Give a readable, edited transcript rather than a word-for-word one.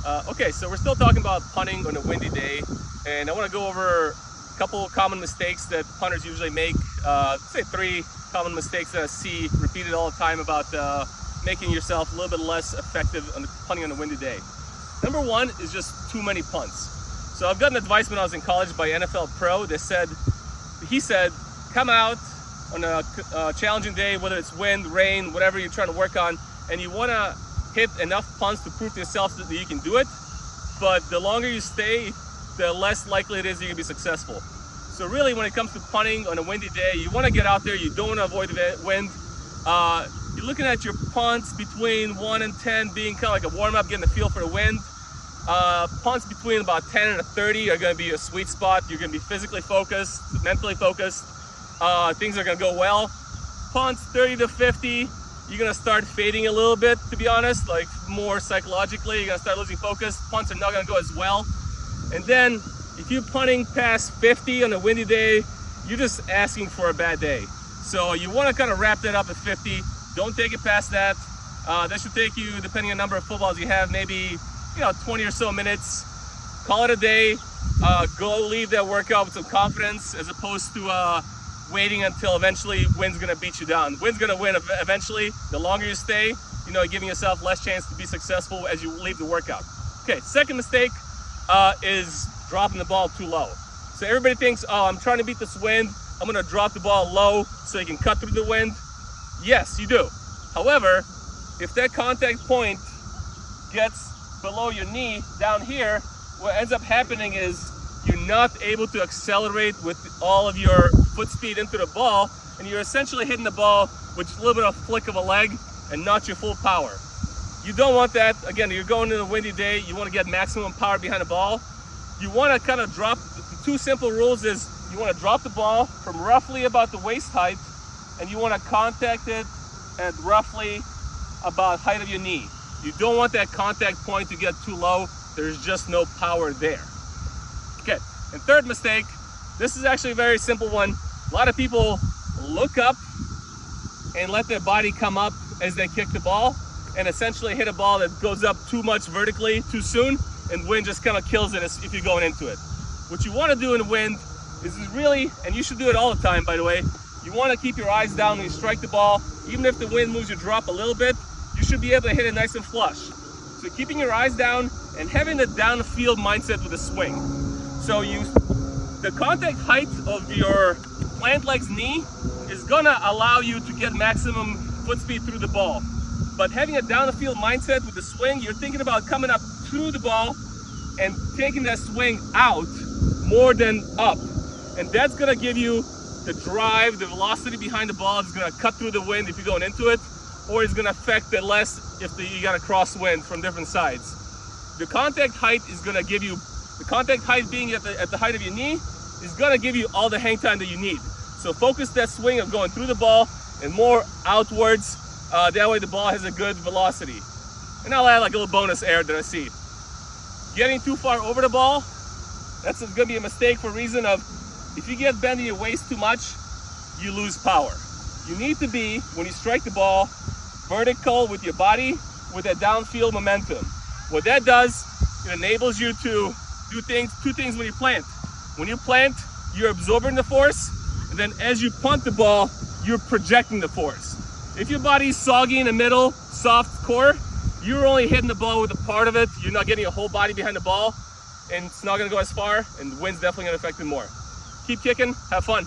Okay, so we're still talking about punting on a windy day, and I want to go over a couple common mistakes that punters usually make. Say 3 common mistakes that I see repeated all the time about making yourself a little bit less effective on punting on a windy day. Number 1 is just too many punts. So I've gotten advice when I was in college by NFL pro. He said, come out on a challenging day, whether it's wind, rain, whatever you're trying to work on, and you want to hit enough punts to prove to yourself that you can do it. But the longer you stay, the less likely it is you're gonna be successful. So really, when it comes to punting on a windy day, you want to get out there. You don't want to avoid the wind. You're looking at your punts between 1 and 10 being kind of like a warm-up, getting a feel for the wind. Punts between about 10 and 30 are going to be a sweet spot. You're going to be physically focused, mentally focused. Things are going to go well. Punts 30 to 50, you're going to start fading a little bit, to be honest, like more psychologically. You're going to start losing focus. Punts are not going to go as well. And then if you're punting past 50 on a windy day, you're just asking for a bad day. So you want to kind of wrap that up at 50. Don't take it past that. That should take you, depending on the number of footballs you have, maybe 20 or so minutes. Call it a day. Go leave that workout with some confidence, as opposed to waiting until eventually wind's gonna beat you down. Wind's gonna win eventually. The longer you stay, giving yourself less chance to be successful as you leave the workout. Okay, second mistake is dropping the ball too low. So everybody thinks, oh, I'm trying to beat this wind, I'm gonna drop the ball low so you can cut through the wind. Yes, you do. However, if that contact point gets below your knee down here, what ends up happening is you're not able to accelerate with all of your foot speed into the ball, and you're essentially hitting the ball with a little bit of flick of a leg and not your full power. You don't want that. Again, you're going in a windy day, you want to get maximum power behind the ball. You want to kind of drop, the 2 simple rules is you want to drop the ball from roughly about the waist height, and you want to contact it at roughly about height of your knee. You don't want that contact point to get too low. There's just no power there. Okay, and third mistake, this is actually a very simple one. A lot of people look up and let their body come up as they kick the ball, and essentially hit a ball that goes up too much vertically too soon, and wind just kind of kills it if you're going into it. What you want to do in wind is really, and you should do it all the time, by the way, you want to keep your eyes down when you strike the ball. Even if the wind moves your drop a little bit, you should be able to hit it nice and flush. So keeping your eyes down and having the downfield mindset with a swing. So the contact height of your plant leg's knee is gonna allow you to get maximum foot speed through the ball. But having a downfield mindset with the swing, you're thinking about coming up through the ball and taking that swing out more than up. And that's gonna give you the drive, the velocity behind the ball. Is gonna cut through the wind if you're going into it, or it's gonna affect it less if you got a crosswind from different sides. The contact height is gonna give you, the contact height being at the height of your knee, is gonna give you all the hang time that you need. So focus that swing of going through the ball and more outwards. That way the ball has a good velocity. And I'll add like a little bonus air that I see. Getting too far over the ball, that's gonna be a mistake for a reason of, if you get bending your waist too much, you lose power. You need to be, when you strike the ball, vertical with your body, with that downfield momentum. What that does, it enables you to do two things when you plant. When you plant, you're absorbing the force, and then as you punt the ball, you're projecting the force. If your body's soggy in the middle, soft core, you're only hitting the ball with a part of it. You're not getting your whole body behind the ball, and it's not gonna go as far, and the wind's definitely gonna affect it more. Keep kicking, have fun.